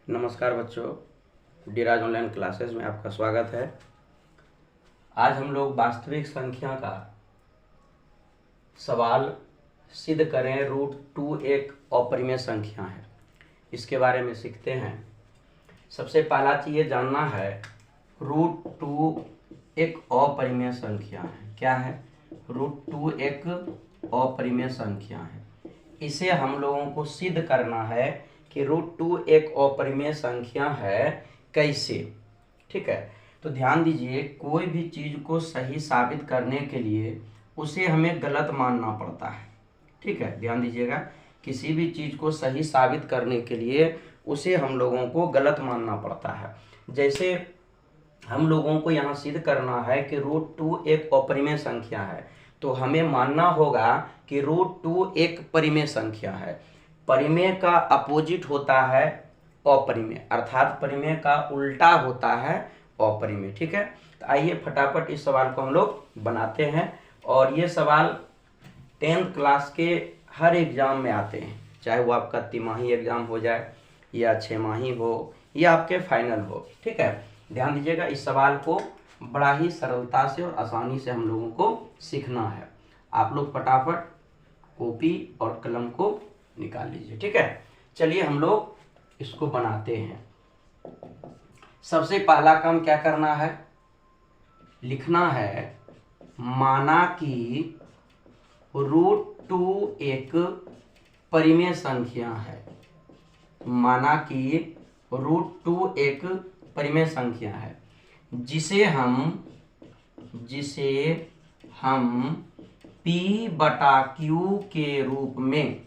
नमस्कार बच्चों, डी-राज online classes में आपका स्वागत है। आज हम लोग वास्तविक संख्या का सवाल सिद्ध करें। √2 एक अपरिमेय संख्या है, इसके बारे में सीखते हैं। सबसे पहला चीज़ ये जानना है, √2 एक अपरिमेय संख्या है। क्या है? √2 एक अपरिमेय संख्या है। इसे हम लोगों को सिद्ध करना है कि √2 एक अपरिमेय संख्या है। कैसे? ठीक है, तो ध्यान दीजिए, कोई भी चीज़ को सही साबित करने के लिए उसे हमें गलत मानना पड़ता है। ठीक है, ध्यान दीजिएगा, किसी भी चीज़ को सही साबित करने के लिए उसे हम लोगों को गलत मानना पड़ता है। जैसे हम लोगों को यहाँ सिद्ध करना है कि √2 एक अपरिमेय संख्या है, तो हमें मानना होगा कि √2 एक परिमेय संख्या है। परिमेय का अपोजिट होता है अपरिमेय, अर्थात परिमेय का उल्टा होता है अपरिमेय। ठीक है, तो आइए फटाफट इस सवाल को हम लोग बनाते हैं। और ये सवाल 10th क्लास के हर एग्जाम में आते हैं, चाहे वो आपका तिमाही एग्जाम हो जाए या 6 माही हो या आपके फाइनल हो। ठीक है, ध्यान दीजिएगा, इस सवाल को बड़ा ही सरलता से और आसानी से हम लोगों को सीखना है। आप लोग फटाफट कॉपी और कलम को निकाल लीजिए। ठीक है, चलिए हम लोग इसको बनाते हैं। सबसे पहला काम क्या करना है? लिखना है, माना कि √2 एक परिमेय संख्या है। माना कि √2 एक परिमेय संख्या है, जिसे हम P/Q के रूप में,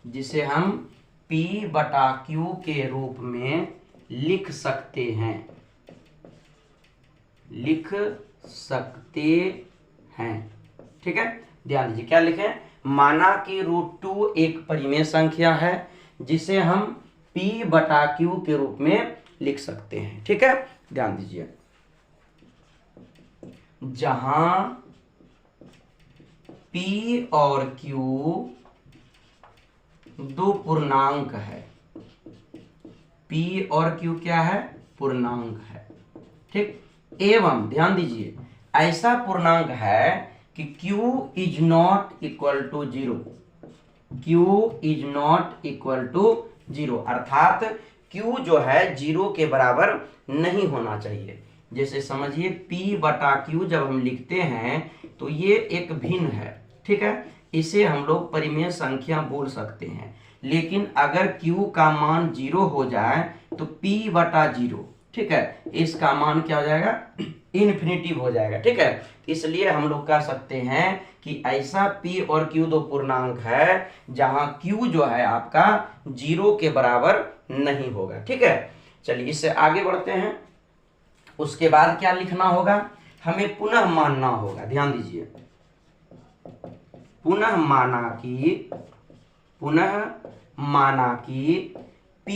जिसे हम P/Q के रूप में लिख सकते हैं। ठीक है, ध्यान दीजिए, क्या लिखें? माना कि √2 एक परिमेय संख्या है, जिसे हम P/Q के रूप में लिख सकते हैं। ठीक है, ध्यान दीजिए, जहां P और Q दो पूर्णांक है। P और Q क्या है? पूर्णांक है। ठीक, एवं ध्यान दीजिए, ऐसा पूर्णांक है कि Q is not equal to 0। Q is not equal to 0, अर्थात Q जो है 0 के बराबर नहीं होना चाहिए। जैसे समझिए, P/Q जब हम लिखते हैं तो ये एक भिन्न है। ठीक है, इसे हम लोग परिमेय संख्या बोल सकते हैं। लेकिन अगर Q का मान 0 हो जाए तो P/0, ठीक है, इसका मान क्या हो जाएगा? इन्फिनिटिव हो जाएगा। ठीक है, इसलिए हम लोग कह सकते हैं कि ऐसा P और Q दो पूर्णांक है जहां Q जो है आपका 0 के बराबर नहीं होगा। ठीक है, चलिए इससे आगे बढ़ते हैं। उसके बाद क्या लिखना होगा? हमें पुनः मानना होगा। ध्यान दीजिए, पुनः माना कि P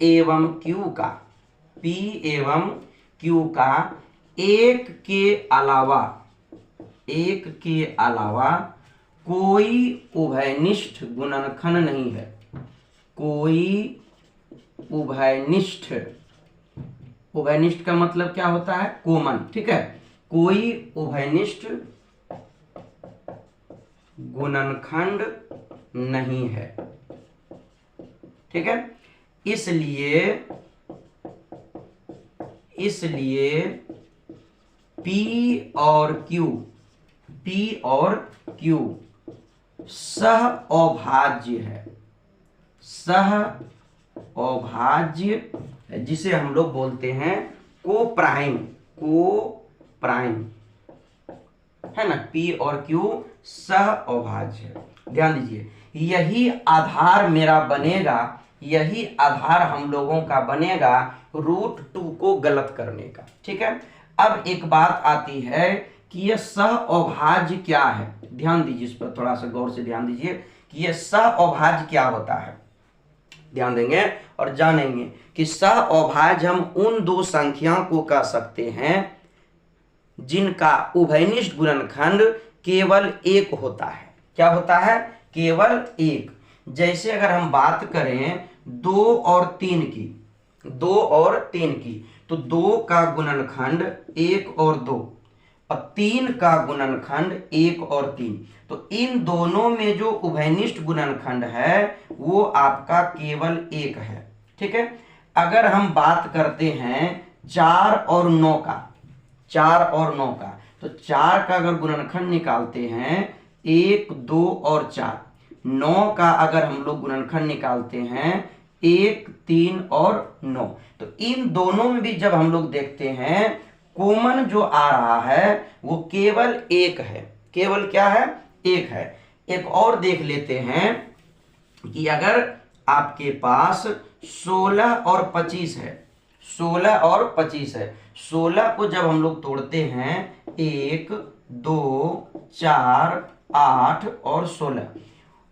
एवं Q का एक के अलावा कोई उभयनिष्ठ गुणनखंड नहीं है। कोई उभयनिष्ठ का मतलब क्या होता है? कॉमन। ठीक है, कोई उभयनिष्ठ गुणनखंड नहीं है। ठीक है, इसलिए P और Q सह अभाज्य है। सह अभाज्य, जिसे हम लोग बोलते हैं को प्राइम है ना। P और Q सह अभाज्य है। ध्यान दीजिए, यही आधार मेरा बनेगा, यही आधार हम लोगों का बनेगा √2 को गलत करने का। ठीक है, अब एक बात आती है कि यह सह अभाज्य क्या है। ध्यान दीजिए, इस पर थोड़ा सा गौर से ध्यान दीजिए कि यह सह अभाज्य क्या होता है। ध्यान देंगे और जानेंगे कि सह अभाज्य हम उन दो संख्याओं को कह सकते हैं जिनका उभयनिष्ठ गुणनखंड केवल एक होता है। क्या होता है? केवल एक। जैसे अगर हम बात करें 2 और 3 की, 2 और 3 की, तो 2 का गुणनखंड 1 और 2 और 3 का गुणनखंड 1 और 3। तो इन दोनों में जो उभयनिष्ठ गुणनखंड है वो आपका केवल 1 है। ठीक है। अगर हम बात करते हैं 4 और 9 का, 4 और 9 का, तो 4 का अगर गुणनखंड निकालते हैं 1, 2 और 4, 9 का अगर हम लोग गुणनखंड निकालते हैं 1, 3 और 9, तो इन दोनों में भी जब हम लोग देखते हैं कॉमन जो आ रहा है वो केवल 1 है। केवल क्या है? 1 है। एक और देख लेते हैं कि अगर आपके पास 16 और 25 है, 16 और 25 है, 16 को जब हम लोग तोड़ते हैं 1, 2, 4, 8 और 16,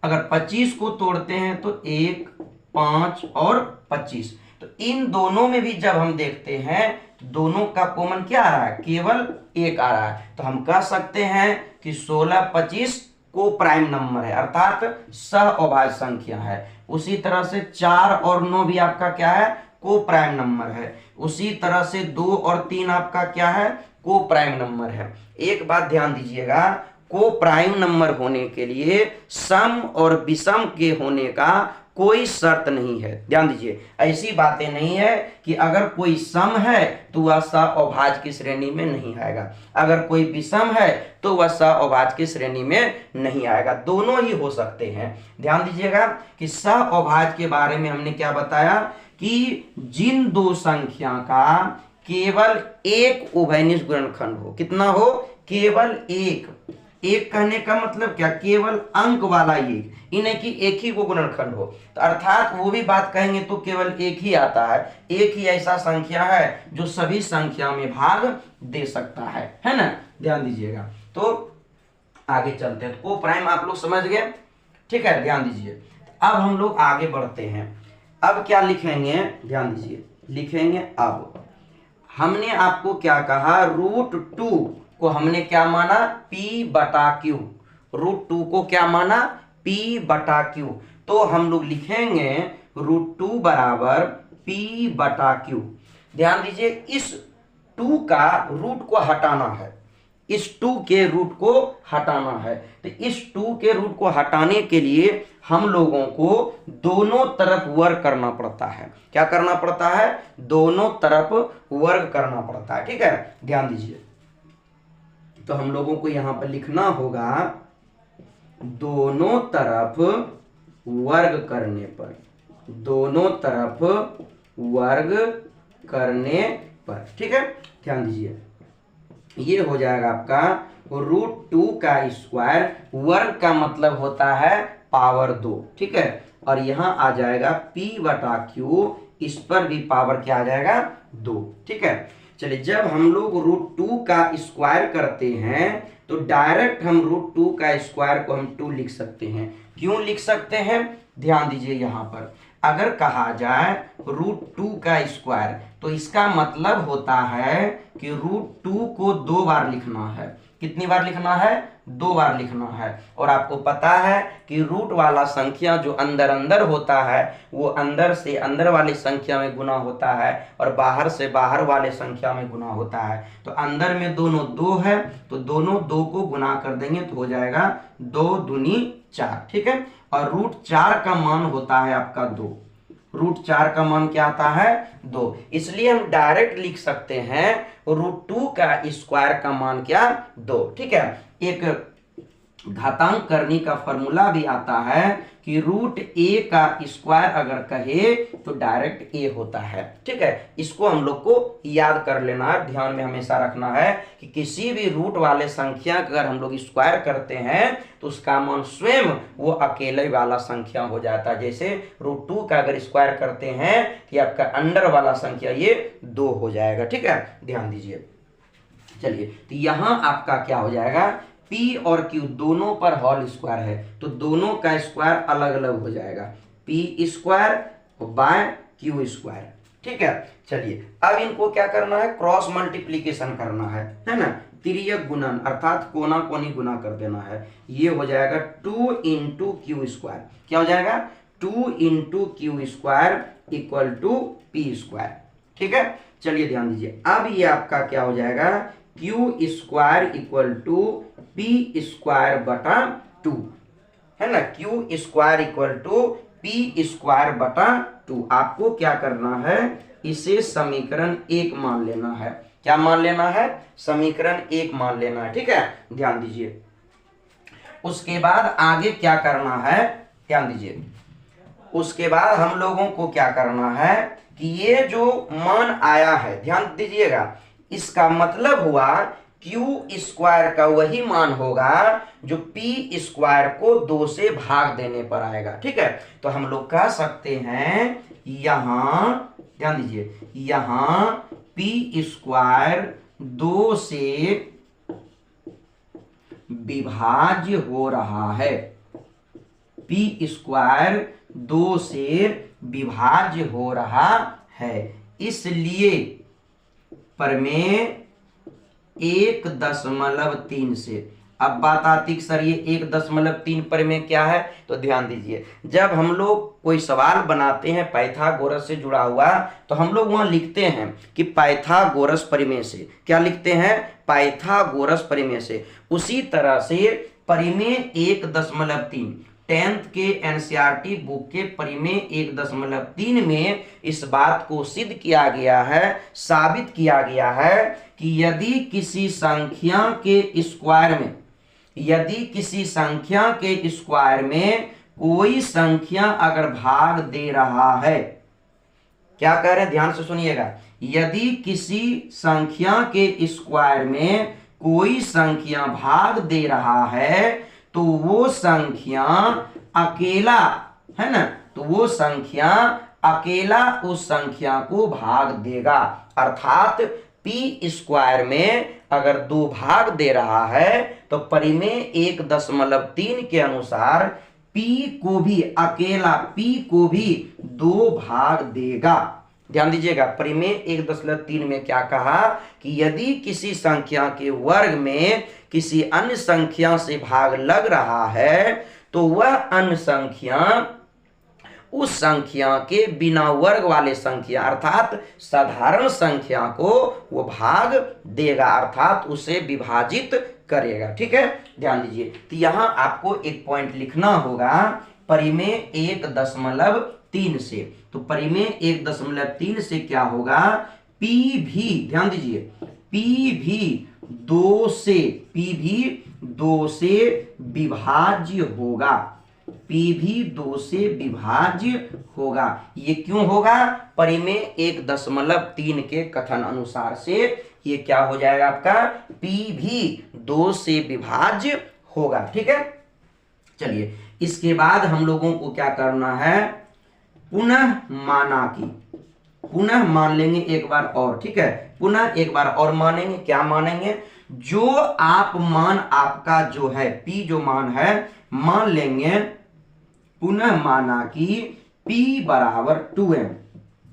अगर 25 को तोड़ते हैं तो 1, 5 और 25, तो इन दोनों में भी जब हम देखते हैं तो दोनों का कॉमन क्या आ रहा है? केवल 1 आ रहा है। तो हम कह सकते हैं कि 16, 25 को प्राइम नंबर है, अर्थात सह अभाज्य संख्या है। उसी तरह से 4 और 9 भी आपका क्या है? को प्राइम नंबर है। उसी तरह से 2 और 3 आपका क्या है? को प्राइम नंबर है। एक बात ध्यान दीजिएगा, को प्राइम नंबर होने के लिए सम और विषम के होने का कोई शर्त नहीं है। ध्यान दीजिए, ऐसी बातें नहीं है कि अगर कोई सम है तो वह सअभाज्य की श्रेणी में नहीं आएगा, अगर कोई विषम है तो वह सअभाज्य की श्रेणी में नहीं आएगा, दोनों ही हो सकते हैं। ध्यान दीजिएगा कि सअभाज्य के बारे में हमने क्या बताया कि जिन दो संख्या का केवल एक उभयनिष्ठ गुणनखंड हो, कितना हो? केवल एक। एक कहने का मतलब क्या? केवल अंक वाला एक, इन्हें कि एक ही को गुणनखंड हो, तो अर्थात वो भी बात कहेंगे तो केवल एक ही आता है। एक ही ऐसा संख्या है जो सभी संख्या में भाग दे सकता है ना? ध्यान दीजिएगा। तो आगे चलते हैं। तो को प्राइम आप लोग समझ गए, ठीक है? ध्यान दीजिए। अब हम लोग आगे बढ़ते हैं। अब क्या लिखेंगे? ध्यान दीजिए, लिखेंगे अब हमने आपको क्या कहा? √2 को हमने क्या माना? P/Q। √2 को क्या माना? P/Q। तो हम लोग लिखेंगे √2 बराबर P/Q। ध्यान दीजिए, इस 2 का रूट को हटाना है, इस 2 के रूट को हटाना है। तो इस 2 के रूट को हटाने के लिए हम लोगों को दोनों तरफ वर्ग करना पड़ता है। क्या करना पड़ता है? दोनों तरफ वर्ग करना पड़ता है। ठीक है, ध्यान दीजिए। तो हम लोगों को यहां पर लिखना होगा दोनों तरफ वर्ग करने पर, दोनों तरफ वर्ग करने पर। ठीक है, ध्यान दीजिए, ये हो जाएगा आपका √2 का स्क्वायर, वर्ग का मतलब होता है पावर 2। ठीक है, और यहां आ जाएगा P/Q, इस पर भी पावर क्या आ जाएगा? 2। ठीक है, चलिए, जब हम लोग √2 का स्क्वायर करते हैं तो डायरेक्ट हम √2 का स्क्वायर को हम 2 लिख सकते हैं। क्यों लिख सकते हैं? ध्यान दीजिए, यहां पर अगर कहा जाए √2 का स्क्वायर तो इसका मतलब होता है कि √2 को 2 बार लिखना है। कितनी बार लिखना है? 2 बार लिखना है। और आपको पता है कि रूट वाला संख्या जो अंदर अंदर होता है वो अंदर से अंदर वाली संख्या में गुना होता है और बाहर से बाहर वाले संख्या में गुना होता है। तो अंदर में दोनों 2 है, तो दोनों 2 को गुना कर देंगे तो हो जाएगा 2 दूनी 4। ठीक है, और √4 का मान होता है आपका 2। √4 का मान क्या आता है? 2। इसलिए हम डायरेक्ट लिख सकते हैं √2 का स्क्वायर का मान क्या? 2। ठीक है, एक घातांक करने का फॉर्मूला भी आता है कि √a का स्क्वायर अगर कहे तो डायरेक्ट a होता है। ठीक है, इसको हम लोग को याद कर लेना है, ध्यान में हमेशा रखना है कि किसी भी रूट वाले संख्या का अगर हम लोग स्क्वायर करते हैं तो उसका मान स्वयं वो अकेले वाला संख्या हो जाता है। जैसे √2 का अगर स्क्वायर करते हैं कि आपका अंडर वाला संख्या ये 2 हो जाएगा। ठीक है, ध्यान दीजिए। चलिए, तो यहां आपका क्या हो जाएगा? P और Q दोनों पर होल स्क्वायर है तो दोनों का स्क्वायर अलग अलग हो जाएगा, P²/Q²। ठीक है, चलिए, अब इनको क्या करना है? क्रॉस मल्टीप्लीकेशन करना है ना? तिर्यक गुणन अर्थात कोना कोनी गुना कर देना है। ये हो जाएगा 2 × Q²। क्या हो जाएगा? 2 into q square equal to p square. ठीक है, चलिए ध्यान दीजिए। अब ये आपका क्या हो जाएगा, q square equal to p square बटा 2, है ना। Q square equal to p square बटा 2। आपको क्या करना है, इसे समीकरण 1 मान लेना है। क्या मान लेना है, समीकरण 1 मान लेना है। ठीक है, ध्यान दीजिए। उसके बाद आगे क्या करना है, ध्यान दीजिए। उसके बाद हम लोगों को क्या करना है कि ये जो मान आया है, ध्यान दीजिएगा, इसका मतलब हुआ क्यू स्क्वायर का वही मान होगा जो पी स्क्वायर को 2 से भाग देने पर आएगा। ठीक है, तो हम लोग कह सकते हैं यहां, ध्यान दीजिए, यहां पी स्क्वायर 2 से विभाज्य हो रहा है। पी स्क्वायर 2 से विभाज्य हो रहा है, इसलिए प्रमेय 1.3 से। अब बात आती कि सर ये 1.3 प्रमेय क्या है, तो ध्यान दीजिए, जब हम लोग कोई सवाल बनाते हैं पाइथागोरस से जुड़ा हुआ, तो हम लोग वहां लिखते हैं कि पाइथागोरस प्रमेय से। क्या लिखते हैं, पाइथागोरस प्रमेय से। उसी तरह से प्रमेय 1.3 10th के एनसीईआरटी बुक के प्रमेय 1.3 में इस बात को सिद्ध किया गया है, साबित किया गया है कि यदि किसी संख्या के स्क्वायर में, यदि किसी संख्या के स्क्वायर में कोई संख्या अगर भाग दे रहा है, क्या कह रहे हैं, ध्यान से सुनिएगा, यदि किसी संख्या के स्क्वायर में कोई संख्या भाग दे रहा है तो वो संख्या अकेला, है ना, तो वो संख्या अकेला उस संख्या को भाग देगा। अर्थात पी स्क्वायर में अगर 2 भाग दे रहा है तो प्रमेय 1.3 के अनुसार पी को भी, अकेला पी को भी 2 भाग देगा। ध्यान दीजिएगा, प्रमेय 1.3 में क्या कहा कि यदि किसी संख्या के वर्ग में किसी अन्य संख्या से भाग लग रहा है तो वह अन्य संख्या उस संख्या के बिना वर्ग वाले संख्या अर्थात साधारण संख्या को वो भाग देगा, अर्थात उसे विभाजित करेगा। ठीक है, ध्यान दीजिए। तो यहां आपको एक पॉइंट लिखना होगा प्रमेय 1.3 से। तो प्रमेय 1.3 से क्या होगा, पी भी, ध्यान दीजिए, पी भी 2 से विभाज्य होगा। पी भी 2 से विभाज्य होगा। ये क्यों होगा, प्रमेय 1.3 के कथन अनुसार से ये क्या हो जाएगा आपका, पी भी 2 से विभाज्य होगा। ठीक है, चलिए इसके बाद हम लोगों को क्या करना है, पुनः माना की, पुनः मान लेंगे एक बार और। ठीक है, पुनः एक बार और मानेंगे। क्या मानेंगे, जो आप मान आपका जो है p जो मान है, मान लेंगे पुनः माना कि p बराबर 2m।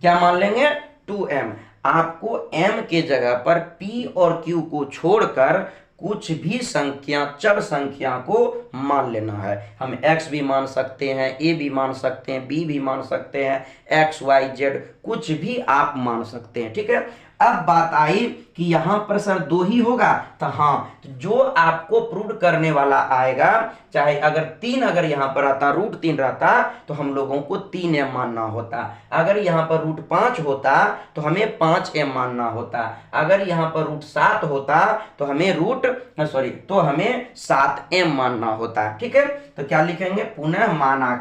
क्या मान लेंगे, 2m। आपको m के जगह पर p और q को छोड़कर कुछ भी संख्या, चर संख्या को मान लेना है। हम x भी मान सकते हैं, a भी मान सकते हैं, b भी मान सकते हैं, x y z कुछ भी आप मान सकते हैं। ठीक है, अब बात आई कि यहां पर सर 2 ही होगा, तो हाँ, तो जो आपको प्रूव करने वाला आएगा, चाहे अगर 3 अगर यहां पर आता, √3 रहता तो हम लोगों को 3m मानना होता। अगर यहां पर √5 होता तो हमें 5m मानना होता। अगर यहां पर √7 होता तो हमें तो हमें 7m मानना होता। ठीक है, तो क्या लिखेंगे, पुनः माना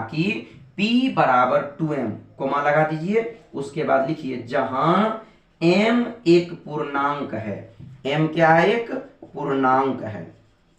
कि p बराबर 2m, कोमा लगा दीजिए। उसके बाद लिखिए जहां m एक पूर्णांक है, m क्या है, एक पूर्णांक है,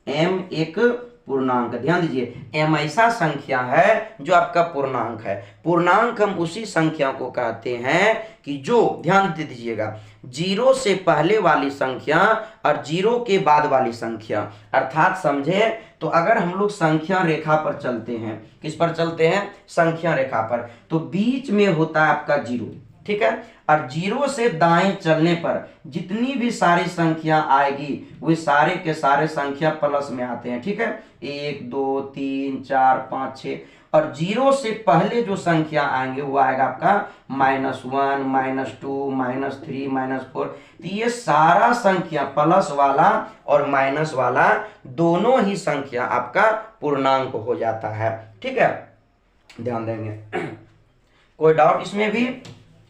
m एक पूर्णांक। ध्यान दीजिए, m ऐसा संख्या है जो आपका पूर्णांक है। पूर्णांक हम उसी संख्या को कहते हैं कि जो, ध्यान दे दीजिएगा, 0 से पहले वाली संख्या और 0 के बाद वाली संख्या। अर्थात समझे तो अगर हम लोग संख्या रेखा पर चलते हैं, किस पर चलते हैं, संख्या रेखा पर, तो बीच में होता है आपका 0। ठीक है। और 0 से दाएं चलने पर जितनी भी सारी संख्या आएगी वे सारे के सारे संख्या प्लस में आते हैं, ठीक है। 1 2 3 4 5 6 और 0 से पहले जो संख्या आएंगे वो आएगा आपका -1 -2 -3 -4। तो ये सारा संख्या प्लस वाला और माइनस वाला दोनों ही संख्या आपका पूर्णांक हो जाता है, ठीक है, ध्यान देंगे। कोई डाउट इसमें भी?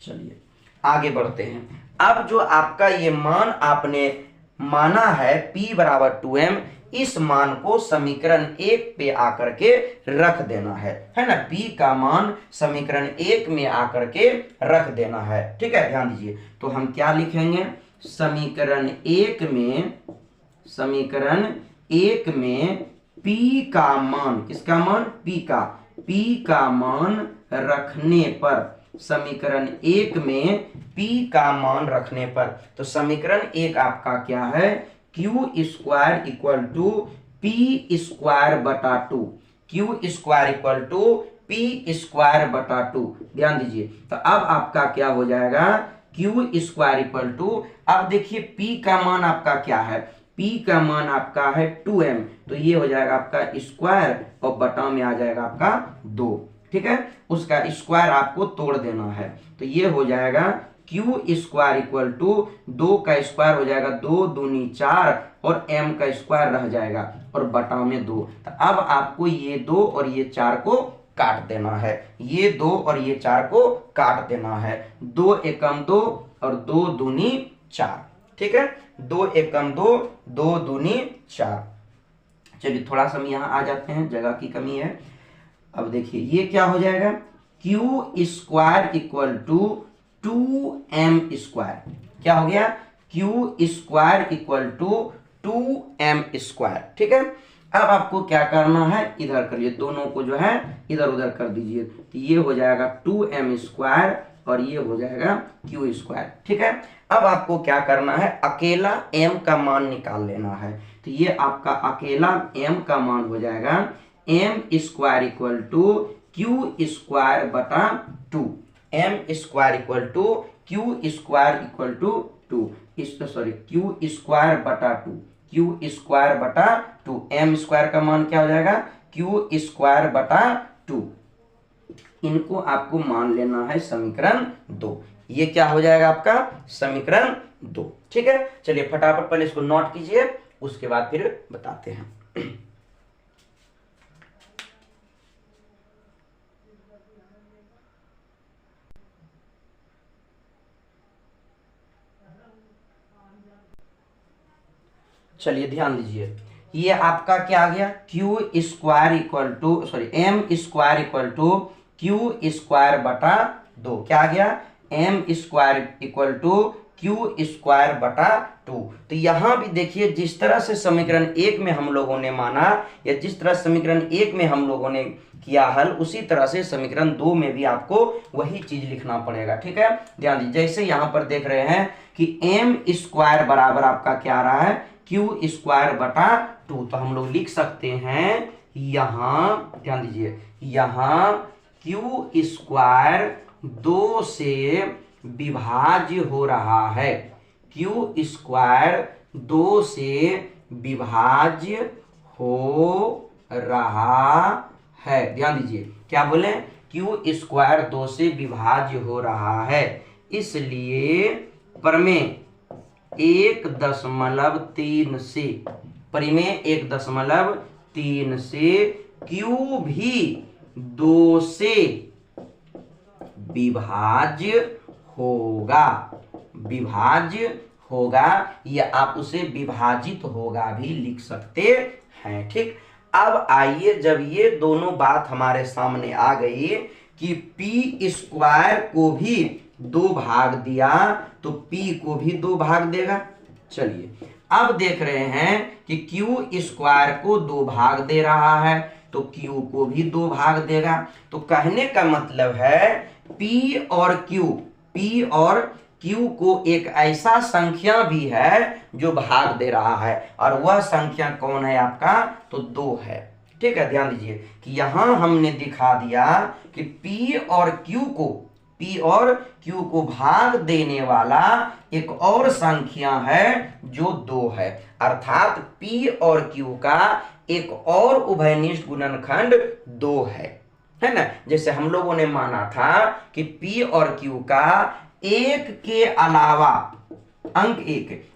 चलिए आगे बढ़ते हैं। अब जो आपका ये मान आपने माना है p बराबर 2m, इस मान को समीकरण 1 पे आकर के रख देना है ना। p का मान समीकरण 1 में आकर के रख देना है, ठीक है, ध्यान दीजिए। तो हम क्या लिखेंगे? समीकरण 1 में p का मान, किसका मान? p का मान रखने पर, समीकरण 1 में p का मान रखने पर, तो समीकरण 1 आपका क्या है? q square equal to p square बटा 2, q square equal to p square बटा 2। ध्यान दीजिए, तो अब आपका क्या हो जाएगा? q स्क्वायर इक्वल टू, अब देखिए p का मान आपका क्या है? p का मान आपका है 2m, तो ये हो जाएगा आपका स्क्वायर और बटा में आ जाएगा आपका 2, ठीक है। उसका स्क्वायर आपको तोड़ देना है, तो ये हो जाएगा q स्क्वायर इक्वल टू 2 का स्क्वायर हो जाएगा 2 दूनी 4 और m का स्क्वायर रह जाएगा और बटा में 2। तो अब आपको ये 2 और ये 4 को काट देना है, ये 2 और ये 4 को काट देना है। 2 एकम 2 और 2 दूनी 4, ठीक है, 2 एकम 2, 2 दूनी 4। चलिए थोड़ा सा हम यहाँ आ जाते हैं, जगह की कमी है। अब देखिए ये क्या हो जाएगा? q square equal to 2m square, क्या हो गया? q square equal to 2m square, ठीक है। अब आपको क्या करना है? इधर करिए, दोनों को जो है इधर उधर कर दीजिए, तो ये हो जाएगा 2m स्क्वायर और ये हो जाएगा q स्क्वायर, ठीक है। अब आपको क्या करना है? अकेला m का मान निकाल लेना है, तो ये आपका अकेला m का मान हो जाएगा m square equal to q square बटा 2, m square equal to q square equal to 2, sorry q square बटा 2, q स्क्वायर बटा 2, m स्क्वायर का मान क्या हो जाएगा? q स्क्वायर बटा 2। इनको आपको मान लेना है समीकरण 2। ये क्या हो जाएगा आपका? समीकरण 2, ठीक है। चलिए फटाफट पहले इसको नोट कीजिए, उसके बाद फिर बताते हैं। चलिए ध्यान दीजिए, ये आपका क्या आ गया? q square equal to, sorry m square equal to q square बटा 2, क्या आ गया? m square equal to q square बटा 2। तो यहां भी देखिए, जिस तरह से समीकरण 1 में हम लोगों ने माना या जिस तरह समीकरण 1 में हम लोगों ने किया हल, उसी तरह से समीकरण 2 में भी आपको वही चीज लिखना पड़ेगा, ठीक है। ध्यान दीजिए, जैसे यहां पर देख रहे हैं कि m स्क्वायर बराबर आपका क्या आ रहा है? q स्क्वायर बटा 2, तो हम लोग लिख सकते हैं यहां, ध्यान दीजिए, यहां q स्क्वायर 2 से विभाज्य हो रहा है, q स्क्वायर 2 से विभाज्य हो रहा है। ध्यान दीजिए, क्या बोले? q स्क्वायर 2 से विभाज्य हो रहा है, इसलिए प्रमेय 1.3 से, परिमेय 1.3 से q भी 2 से विभाज्य होगा, विभाज्य होगा, या आप उसे विभाजित होगा भी लिख सकते हैं, ठीक। अब आइए, जब ये दोनों बात हमारे सामने आ गई कि p स्क्वायर को भी 2 भाग दिया तो p को भी 2 भाग देगा। चलिए अब देख रहे हैं कि q स्क्वायर को 2 भाग दे रहा है तो q को भी 2 भाग देगा। तो कहने का मतलब है p और q को एक ऐसा संख्या भी है जो भाग दे रहा है, और वह संख्या कौन है आपका? तो 2 है, ठीक है। ध्यान दीजिए कि यहां हमने दिखा दिया कि p और q को P और Q को भाग देने वाला एक और संख्या है जो 2 है, अर्थात P और Q का एक और उभयनिष्ठ गुणनखंड 2 है ना। जैसे हम लोगों ने माना था कि P और Q का एक के अलावा अंक एक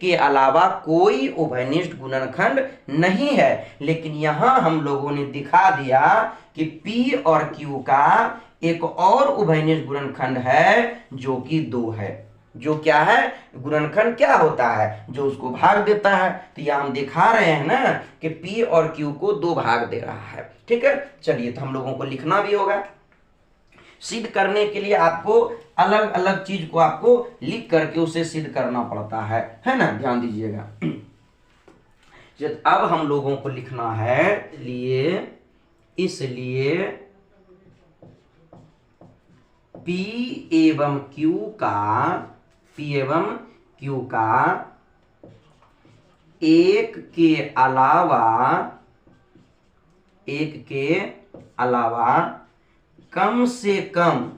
के अलावा कोई उभयनिष्ठ गुणनखंड नहीं है, लेकिन यहां हम लोगों ने दिखा दिया कि P और Q का एक और उभयनिष्ठ गुणनखंड है जो कि 2 है। जो क्या है, गुणनखंड क्या होता है, जो उसको भाग देता है। तो यहां हम दिखा रहे हैं ना कि P और Q को 2 भाग दे रहा है। ठीक है, चलिए तो हम लोगों को लिखना भी होगा। सिद्ध करने के लिए आपको अलग अलग चीज को आपको लिख करके उसे सिद्ध करना पड़ता है ना, ध्यान दीजिएगा। अब हम लोगों को लिखना है, इसलिए P एवं Q का एक के अलावा कम से कम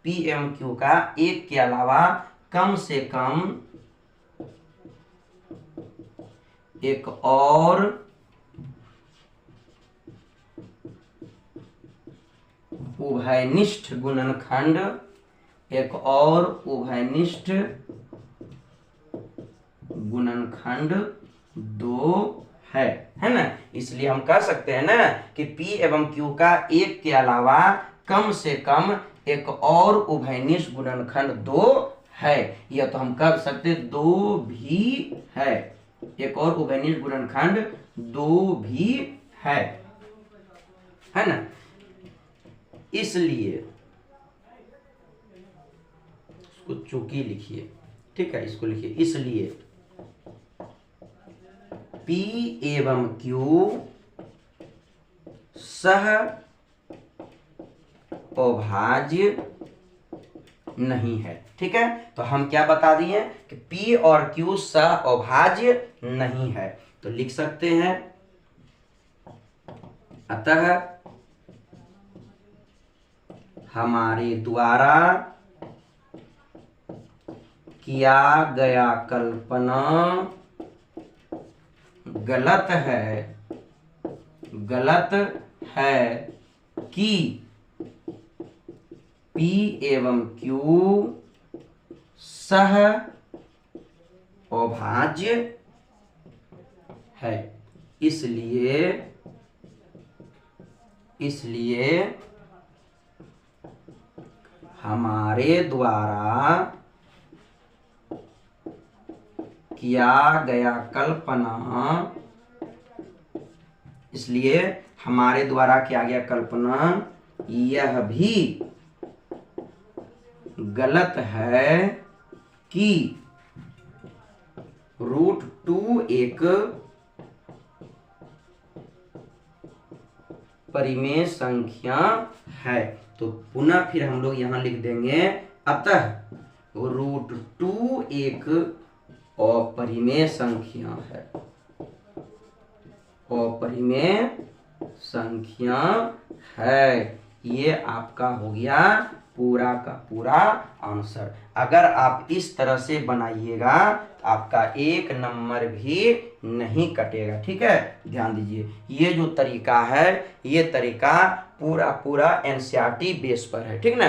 P एवं Q का एक के अलावा कम से कम एक और उभयनिष्ठ गुणनखंड, एक और उभयनिष्ठ गुणनखंड 2 है ना। इसलिए हम कह सकते हैं ना कि P एवं Q का एक के अलावा कम से कम एक और उभयनिष्ठ गुणनखंड 2 है। यह तो हम कह सकते 2 भी है, एक और उभयनिष्ठ गुणनखंड 2 भी है ना। इसलिए इसको चूंकि लिखिए, ठीक है, इसको लिखिए, इसलिए P एवं Q सह अभाज्य नहीं है। ठीक है, तो हम क्या बता दिए कि P और Q सह अभाज्य नहीं है। तो लिख सकते हैं, अतः हमारे द्वारा किया गया कल्पना गलत है कि P एवं Q सह अभाज्य है। इसलिए हमारे द्वारा किया गया कल्पना यह भी गलत है कि √2 एक परिमेय संख्या है। तो पुनः फिर हम लोग यहां लिख देंगे, अतः √2 एक अपरिमेय संख्या है, अपरिमेय संख्या है। ये आपका हो गया पूरा का पूरा आंसर। अगर आप इस तरह से बनाइएगा तो आपका 1 नंबर भी नहीं कटेगा। ठीक है, ध्यान दीजिए, ये जो तरीका है ये तरीका पूरा एनसीईआरटी बेस पर है। ठीक ना,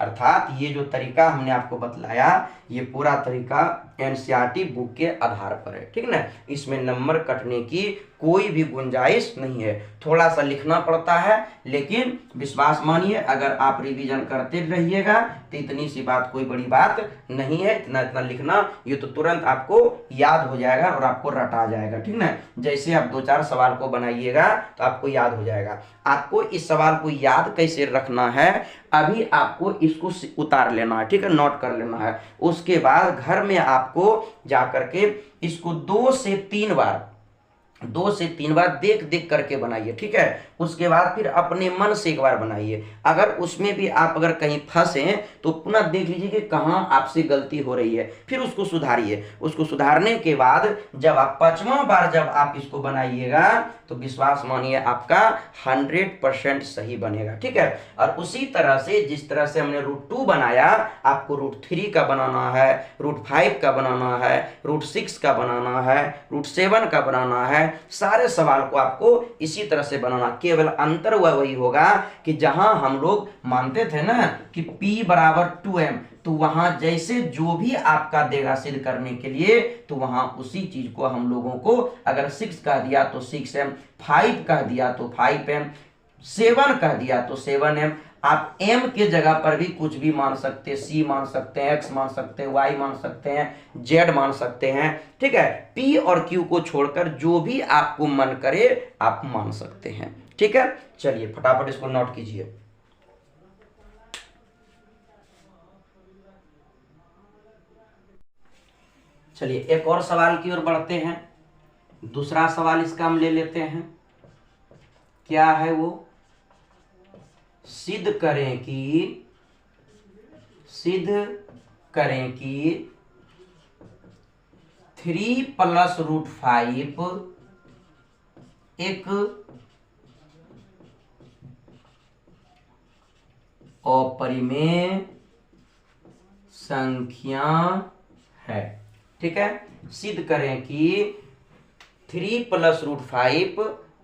अर्थात ये जो तरीका हमने आपको बतलाया ये पूरा तरीका एनसीईआरटी बुक के आधार पर है। ठीक ना, इसमें नंबर कटने की कोई भी गुंजाइश नहीं है। थोड़ा सा लिखना पड़ता है, लेकिन विश्वास मानिए अगर आप रिवीजन करते रहिएगा तो इतनी सी बात कोई बड़ी बात नहीं है। इतना लिखना ये तो तुरंत आपको याद हो जाएगा और आपको रटा जाएगा। ठीक ना, जैसे आप 2-4 सवाल को बनाइएगा तो आपको याद हो जाएगा। आपको इस सवाल को याद कैसे रखना है, अभी आपको इसको उतार लेना है। ठीक है, नोट कर लेना है। उसके बाद घर में आपको जाकर के इसको 2 से 3 बार 2 से 3 बार देख देख करके बनाइए, ठीक है। उसके बाद फिर अपने मन से एक बार बनाइए। अगर उसमें भी आप अगर कहीं फंसे तो पुनः देख लीजिए कि कहाँ आपसे गलती हो रही है, फिर उसको सुधारिए। उसको सुधारने के बाद जब आप 5वां बार जब आप इसको बनाइएगा तो विश्वास मानिए आपका 100% सही बनेगा, ठीक है। और उसी तरह से जिस तरह से हमने √2 बनाया, आपको √3 का बनाना है, √5 का बनाना है, √6 का बनाना है, √7 का बनाना है। सारे सवाल को आपको इसी तरह से बनाना। केवल अंतर वही होगा कि जहां हम लोग मानते थे ना कि P बराबर 2m, तो वहां जैसे जो भी आपका देगा सिद्ध करने के लिए, तो वहां उसी चीज को हम लोगों को अगर 6 कह दिया तो 6m, 5 कह दिया तो 5m, 7 कह दिया तो 7m। आप m के जगह पर भी कुछ भी मान सकते हैं, c मान सकते हैं, x मान सकते हैं, y मान सकते हैं, z मान सकते हैं, ठीक है। p और q को छोड़कर जो भी आपको मन करे आप मान सकते हैं, ठीक है। चलिए फटाफट इसको नोट कीजिए। चलिए एक और सवाल की ओर बढ़ते हैं। दूसरा सवाल इसका हम ले लेते हैं। क्या है वो? सिद्ध करें कि 3 + √5 एक अपरिमेय संख्या है, ठीक है। सिद्ध करें कि 3 + √5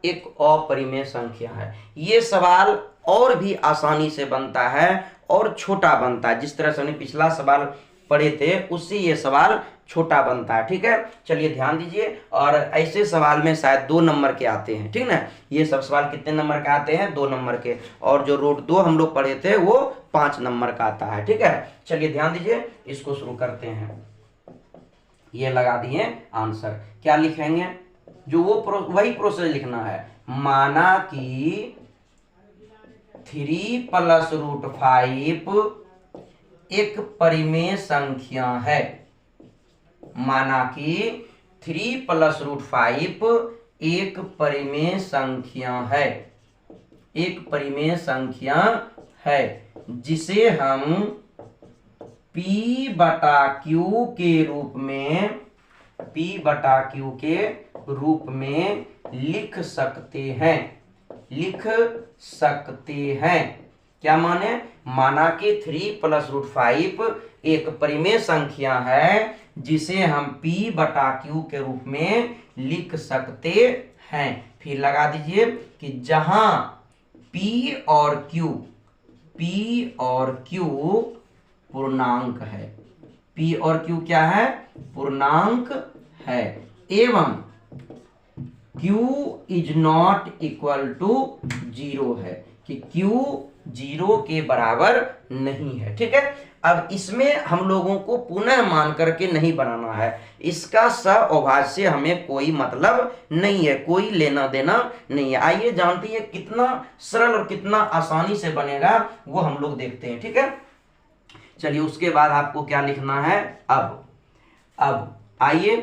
एक अपरिमेय संख्या है। ये सवाल और भी आसानी से बनता है और छोटा बनता है। जिस तरह से हमने पिछला सवाल पढ़े थे उससे ये सवाल छोटा बनता है, ठीक है। चलिए ध्यान दीजिए। और ऐसे सवाल में शायद 2 नंबर के आते हैं, ठीक ना। ये सब सवाल कितने नंबर के आते हैं? 2 नंबर के। और जो √2 हम लोग पढ़े थे वो 5 नंबर का आता है, ठीक है। चलिए ध्यान दीजिए, इसको शुरू करते हैं। ये लगा दिए आंसर। क्या लिखेंगे? जो वही प्रोसेस लिखना है। माना कि 3 + √5 एक परिमेय संख्या है। माना कि 3 + √5 एक परिमेय संख्या है, एक परिमेय संख्या है, जिसे हम P/Q के रूप में P/Q के रूप में लिख सकते हैं, लिख सकते हैं। क्या माने? माना कि 3 + √5 एक परिमेय संख्या है जिसे हम P/Q के रूप में लिख सकते हैं। फिर लगा दीजिए कि जहां P और Q पूर्णांक है, P और Q क्या है? पूर्णांक है, एवं Q ≠ 0 है, कि Q 0 के बराबर नहीं है, ठीक है। अब इसमें हम लोगों को पुनः मान करके नहीं बनाना है। इसका सहअभाज्य से हमें कोई मतलब नहीं है, कोई लेना देना नहीं है। आइए जानते हैं कितना सरल और कितना आसानी से बनेगा, वो हम लोग देखते हैं, ठीक है। चलिए उसके बाद आपको क्या लिखना है? अब आइए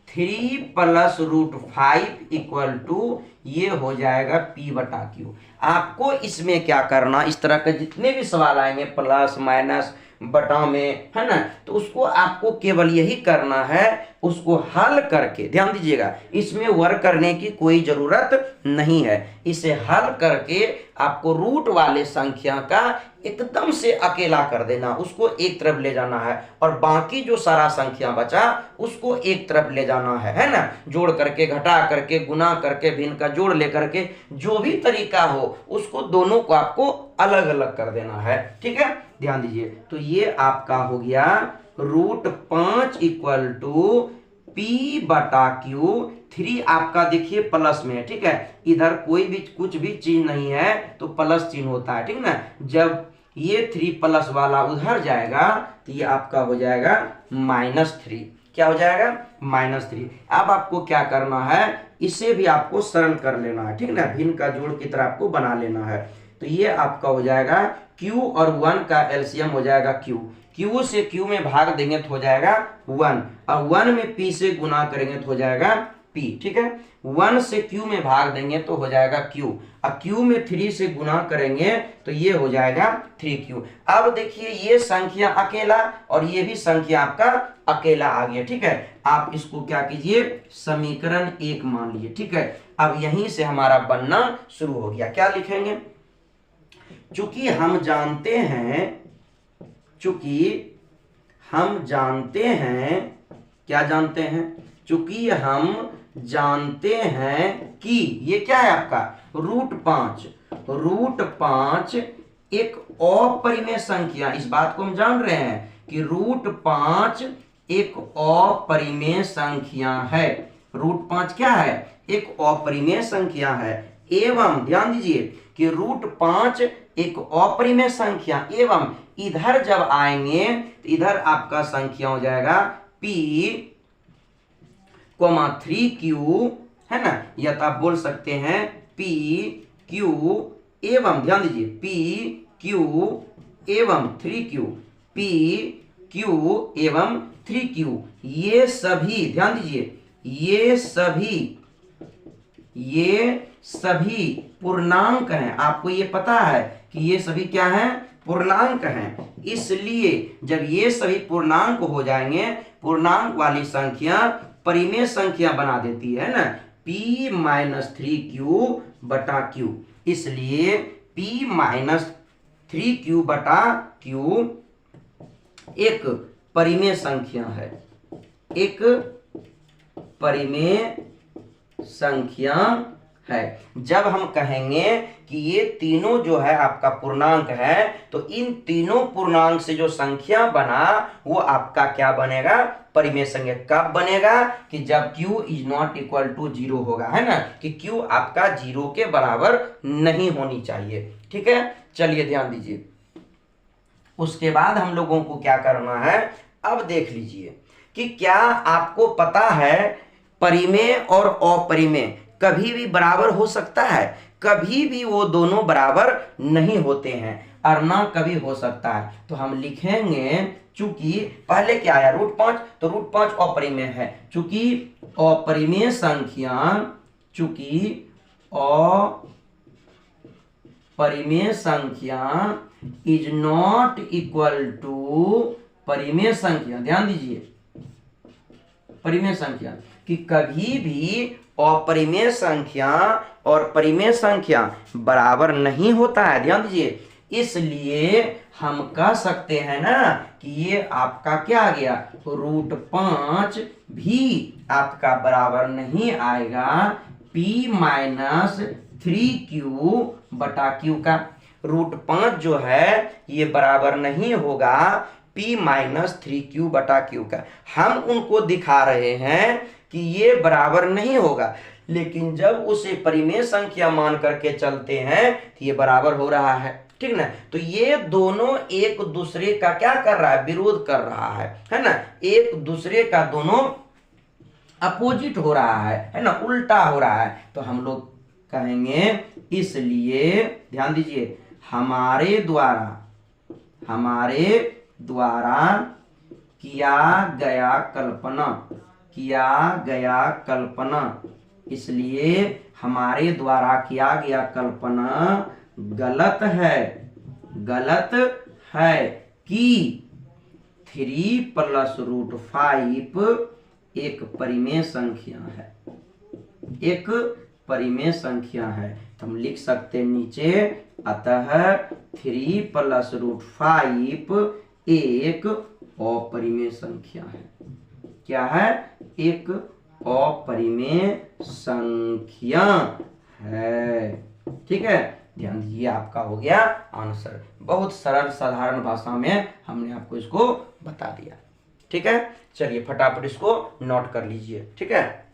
3 + √5 ये हो जाएगा P/Q। आपको इसमें क्या करना, इस तरह के जितने भी सवाल आएंगे प्लस माइनस बटा में, है ना, तो उसको आपको केवल यही करना है, उसको हल करके, ध्यान दीजिएगा, इसमें वर्क करने की कोई जरूरत नहीं है। इसे हल करके आपको रूट वाले संख्या का एकदम से अकेला कर देना, उसको एक तरफ ले जाना है, और बाकी जो सारा संख्या बचा उसको एक तरफ ले जाना है ना। जोड़ करके, घटा करके, गुना करके, भिन्न का जोड़ लेकर के, जो भी तरीका हो उसको दोनों को आपको अलग अलग कर देना है, ठीक है। ध्यान दीजिए, तो ये आपका हो गया √5 = P/Q। 3 आपका देखिए प्लस में है, ठीक है। इधर कोई भी कुछ भी चीज नहीं है तो प्लस चिन्ह होता है, ठीक ना। जब ये 3+ वाला उधर जाएगा तो ये आपका हो जाएगा -3। क्या हो जाएगा? -3। अब आपको क्या करना है, इसे भी आपको सरल कर लेना है, ठीक ना। भिन्न का जोड़ की तरह आपको बना लेना है। तो ये आपका हो जाएगा Q और 1 का एलसीएम हो जाएगा Q। Q से Q में भाग देंगे तो हो जाएगा 1, और 1 में P से गुना करेंगे तो हो जाएगा p, ठीक है। 1 से q में भाग देंगे तो हो जाएगा q, और q में 3 से गुना करेंगे तो ये हो जाएगा 3q। अब देखिए ये संख्या अकेला और ये भी संख्या आपका अकेला आ गया, ठीक है। आप इसको क्या कीजिए, समीकरण 1 मान लीजिए, ठीक है। अब यहीं से हमारा बनना शुरू हो गया। क्या लिखेंगे, चूंकि हम जानते हैं, क्या जानते हैं, चूंकि हम जानते हैं कि ये क्या है आपका √5 एक अपरिमेय संख्या, इस बात को हम जान रहे हैं कि √5 एक अपरिमेय संख्या है। √5 क्या है, एक अपरिमेय संख्या है। एवं ध्यान दीजिए कि √5 एक अपरिमेय संख्या, एवं इधर जब आएंगे तो इधर आपका संख्या हो जाएगा p, 3q, है ना, या तो आप बोल सकते हैं p q एवं, ध्यान दीजिए p q एवं 3q, p q एवं 3q। ये सभी ध्यान दीजिए, ये सभी पूर्णांक हैं। आपको ये पता है कि ये सभी क्या हैं, पूर्णांक हैं। इसलिए जब ये सभी पूर्णांक हो जाएंगे, पूर्णांक वाली संख्या परिमेय संख्या बना देती है ना, p-3q बटा q। इसलिए p-3q बटा q एक परिमेय संख्या है, एक परिमेय संख्या है। जब हम कहेंगे कि ये तीनों जो है आपका पूर्णांक है, तो इन तीनों पूर्णांक से जो संख्या बना वो आपका क्या बनेगा, परिमेय संख्या। कब बनेगा, कि जब q is not equal to 0 होगा, है ना, कि q आपका 0 के बराबर नहीं होनी चाहिए, ठीक है। चलिए ध्यान दीजिए, उसके बाद हम लोगों को क्या करना है, अब देख लीजिए कि क्या आपको पता है परिमेय और अपरिमेय कभी भी बराबर हो सकता है, कभी भी वो दोनों बराबर नहीं होते हैं, और ना कभी हो सकता है। तो हम लिखेंगे, चूंकि पहले क्या आया √5, तो √5 अपरिमेय है, चूंकि अपरिमेय संख्या इज नॉट इक्वल टू परिमेय संख्या। ध्यान दीजिए, परिमेय संख्या कि कभी भी अपरिमेय संख्या और परिमेय संख्या बराबर नहीं होता है। ध्यान दीजिए, इसलिए हम कह सकते हैं ना कि ये आपका क्या आ गया, √5 भी आपका बराबर नहीं आएगा p-3q बटा q का। √5 जो है ये बराबर नहीं होगा p-3q बटा q का। हम उनको दिखा रहे हैं कि ये बराबर नहीं होगा, लेकिन जब उसे परिमेय संख्या मान करके चलते हैं तो ये बराबर हो रहा है, ठीक ना। तो ये दोनों एक दूसरे का क्या कर रहा है, विरोध कर रहा है ना, एक दूसरे का दोनों अपोजिट हो रहा है ना, उल्टा हो रहा है। तो हम लोग कहेंगे, इसलिए ध्यान दीजिए, हमारे द्वारा किया गया कल्पना, इसलिए हमारे द्वारा किया गया कल्पना गलत है कि 3 + √5 एक परिमेय संख्या है, एक परिमेय संख्या है। तो हम लिख सकते हैं नीचे, अतः 3 + √5 एक अपरिमेय संख्या है। क्या है, एक अपरिमेय संख्या है, ठीक है। ध्यान दीजिए, आपका हो गया आंसर। बहुत सरल साधारण भाषा में हमने आपको इसको बता दिया, ठीक है। चलिए फटाफट इसको नोट कर लीजिए, ठीक है।